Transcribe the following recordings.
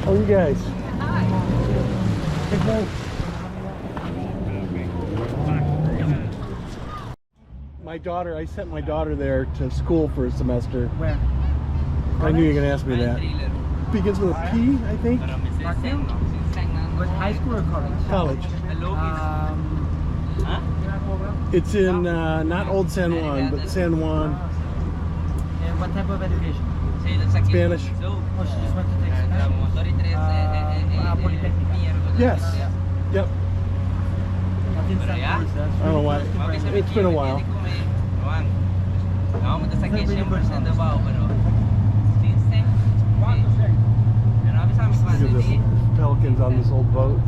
How are you guys? My daughter, I sent my daughter there to school for a semester. Where? I knew you were going to ask me that. Begins with a P, I think? What, high school or college? College. It's in not Old San Juan, but San Juan. And what type of education? Spanish. Oh, she just went to take Spanish? Polytechnic. Yes. Yep. Nothing I don't know why. It's been a while. Look at this pelicans on this old boat.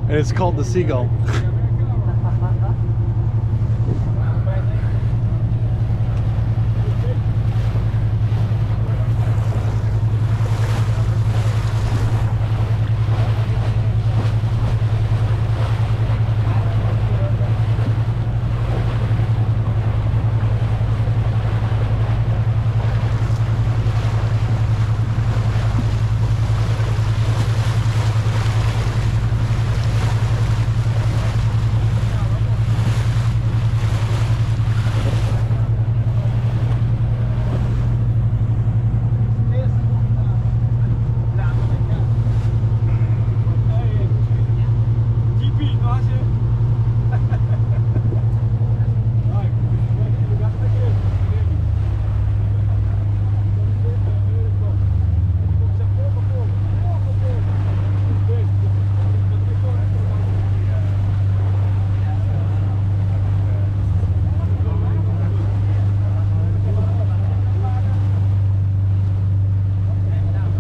And it's called the Seagull.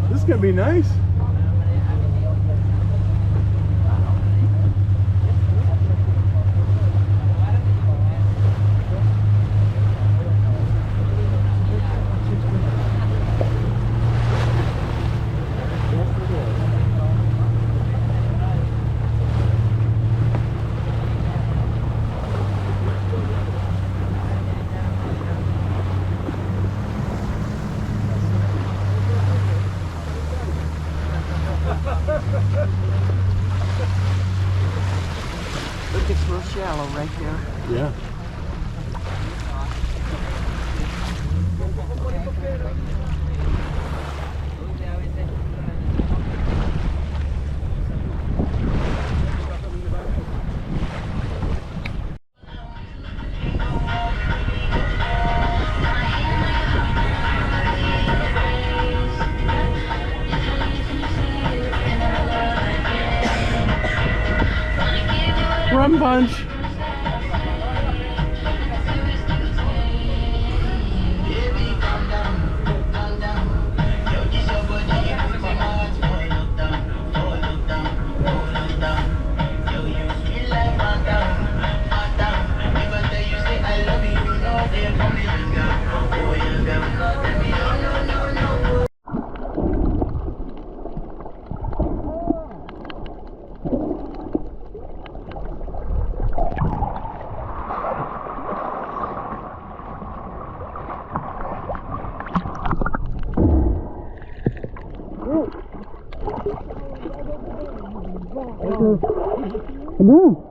This is gonna be nice. Look, it's real shallow right there. Yeah. Rum punch. Come on.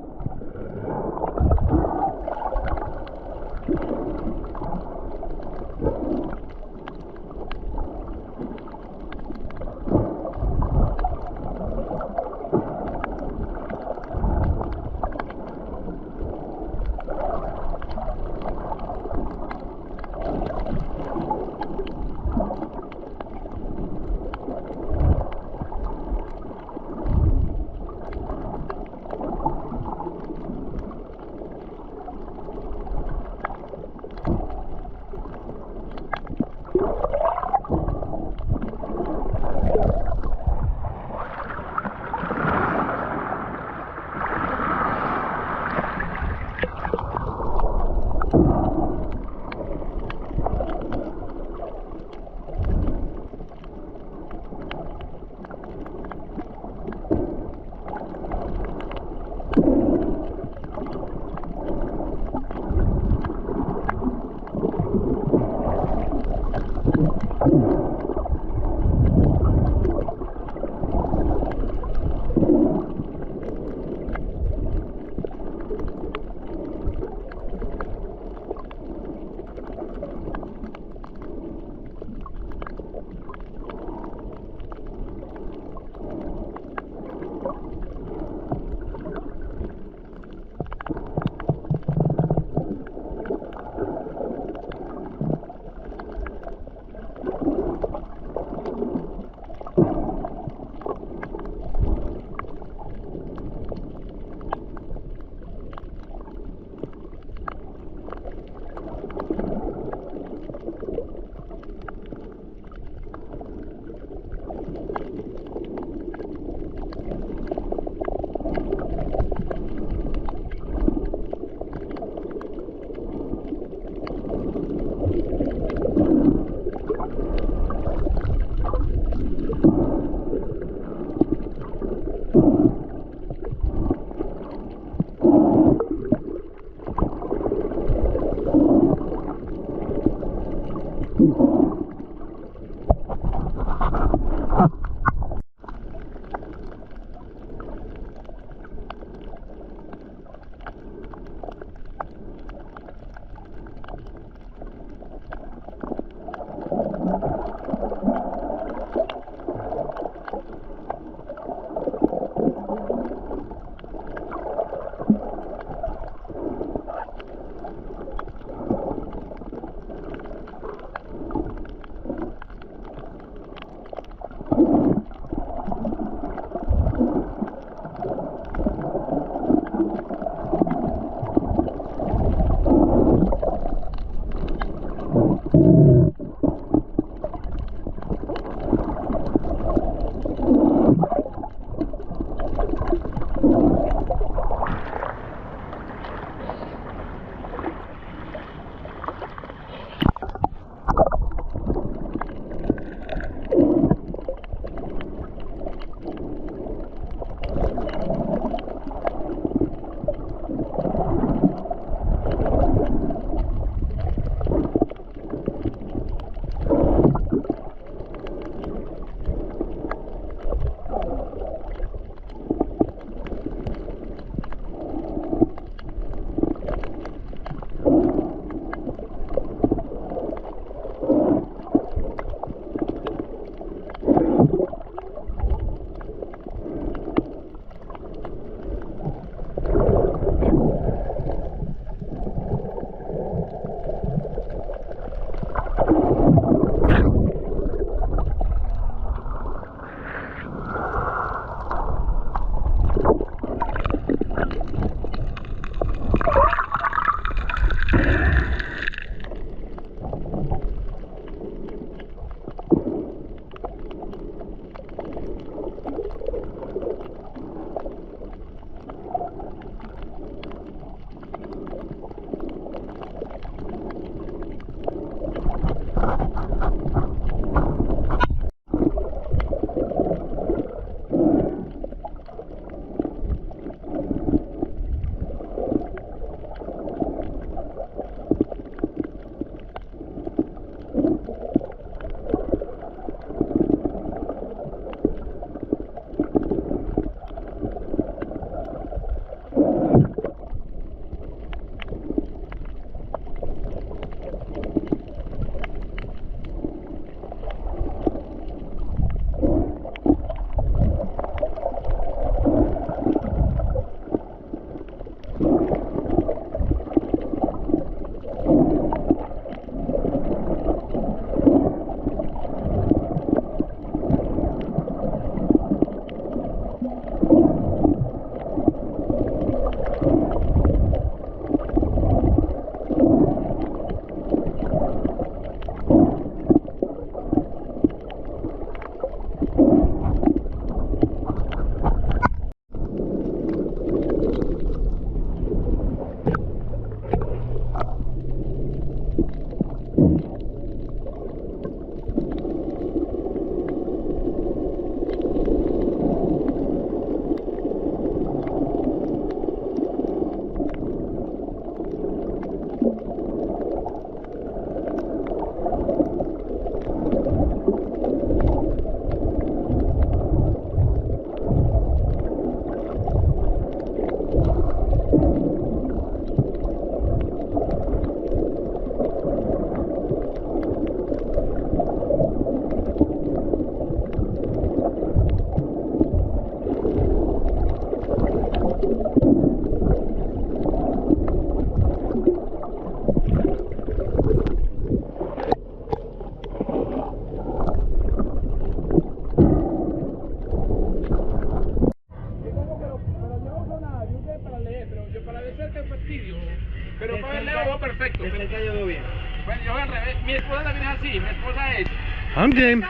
Pero para el Leo va perfecto. Desde acá yo veo bien. Bueno, yo voy al revés. Mi esposa también es así. Mi esposa es. I'm game.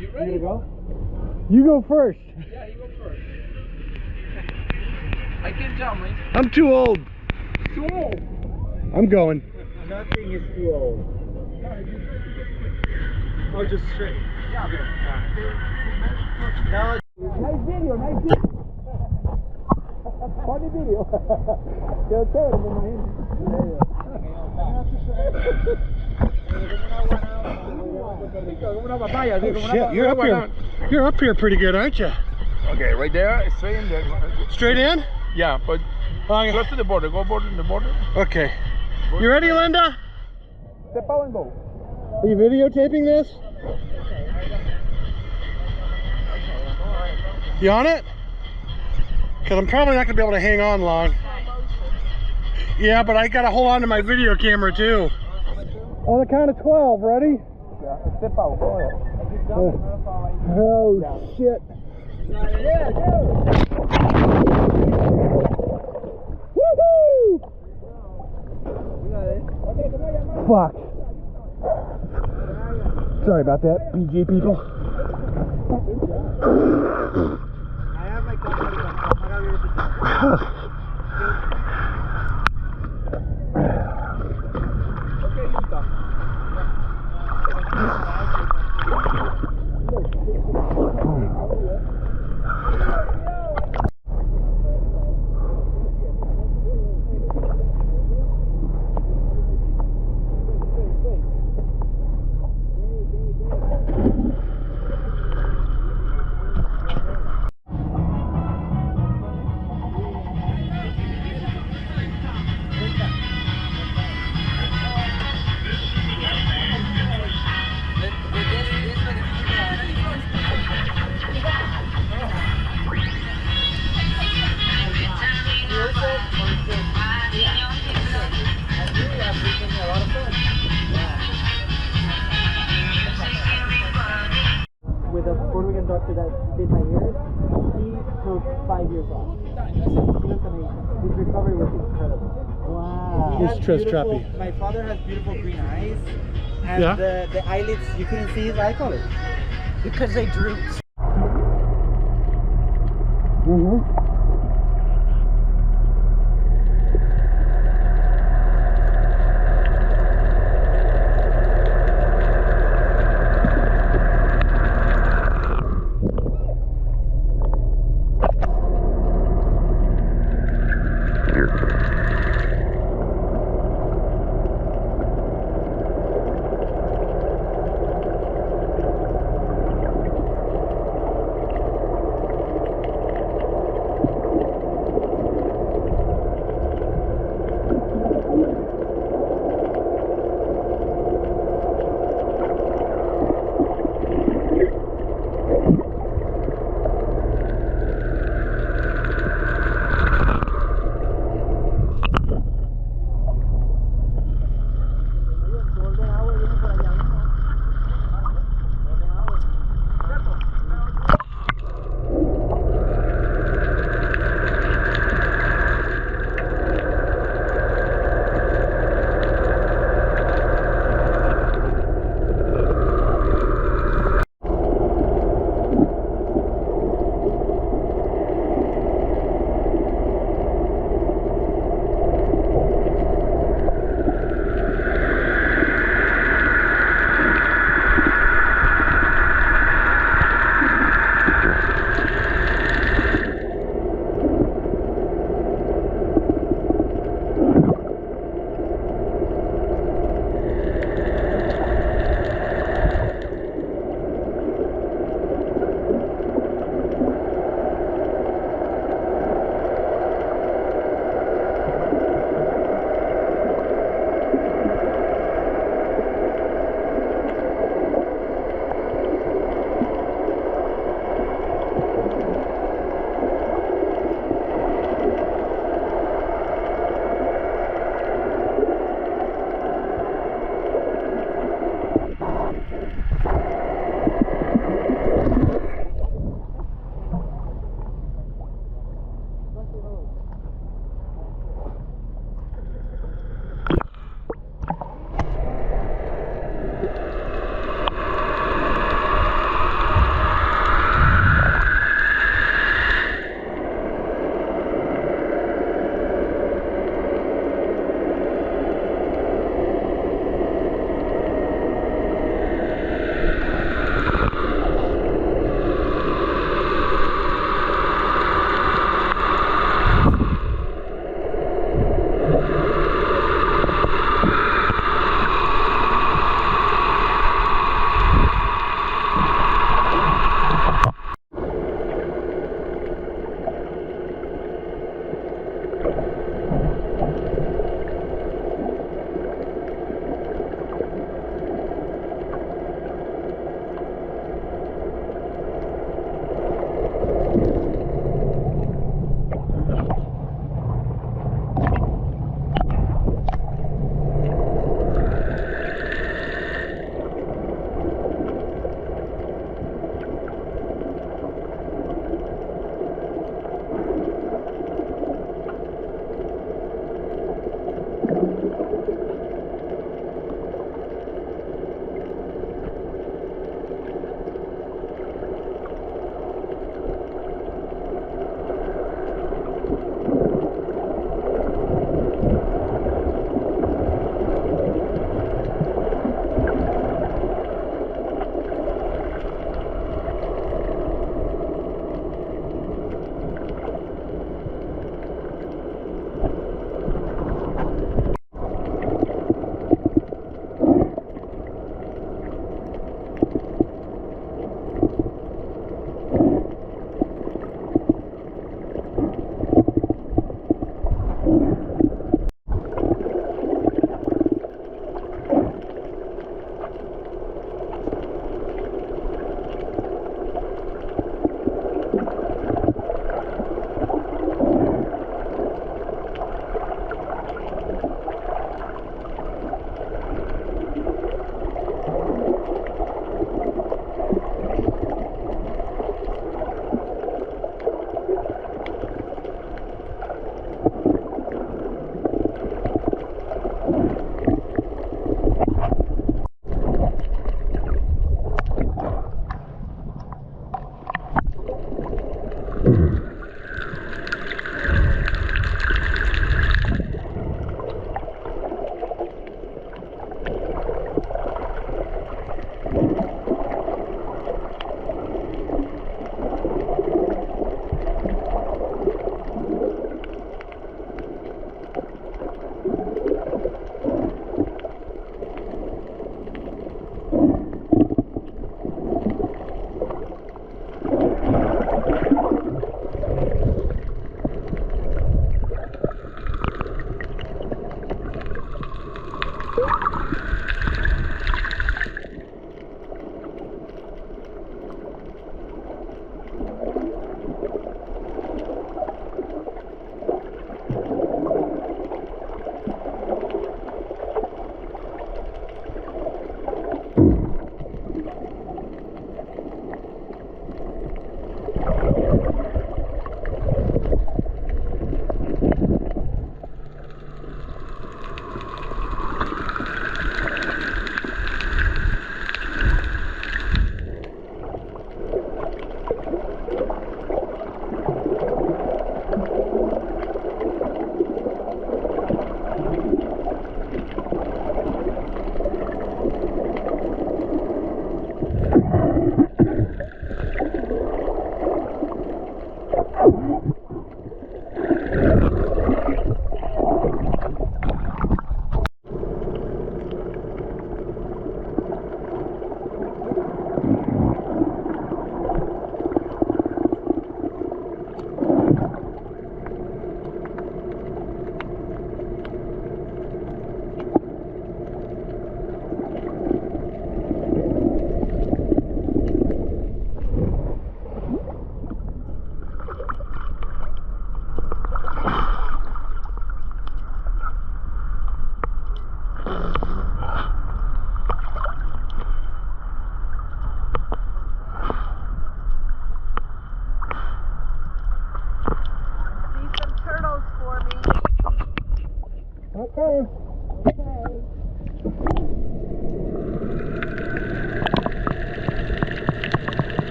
You ready? You go first. Yeah, you go first. I can jump, man. I'm too old. Too old. I'm going. Nothing is too old. Oh, just straight. Yeah, okay. No. Nice video, nice video. Funny video. Quedó chévere, me imagino. Una papaya, así Oh, como shit, una you're up here. You're up here pretty good, aren't you? Okay, right there, straight in there. Straight in? Yeah, but Okay. close to the border. Go border to the border. Okay. You ready, Linda? Step out and go. Are you videotaping this? You on it? Because I'm probably not going to be able to hang on long. Yeah, but I got to hold on to my video camera too. On the count of 12, ready? Yeah, step out. Go ahead. Oh, shit. Woohoo! Fuck. Sorry about that, PG people. I have my with a Puerto Rican doctor that did my ears, he took 5 years off. He was amazing. His recovery was incredible. Wow. He Who's has Tris beautiful- Trappy? My father has beautiful green eyes, and Yeah? the eyelids, you couldn't see his eye color because they drooped. Mm-hmm.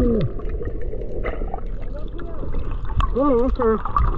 Oh, okay.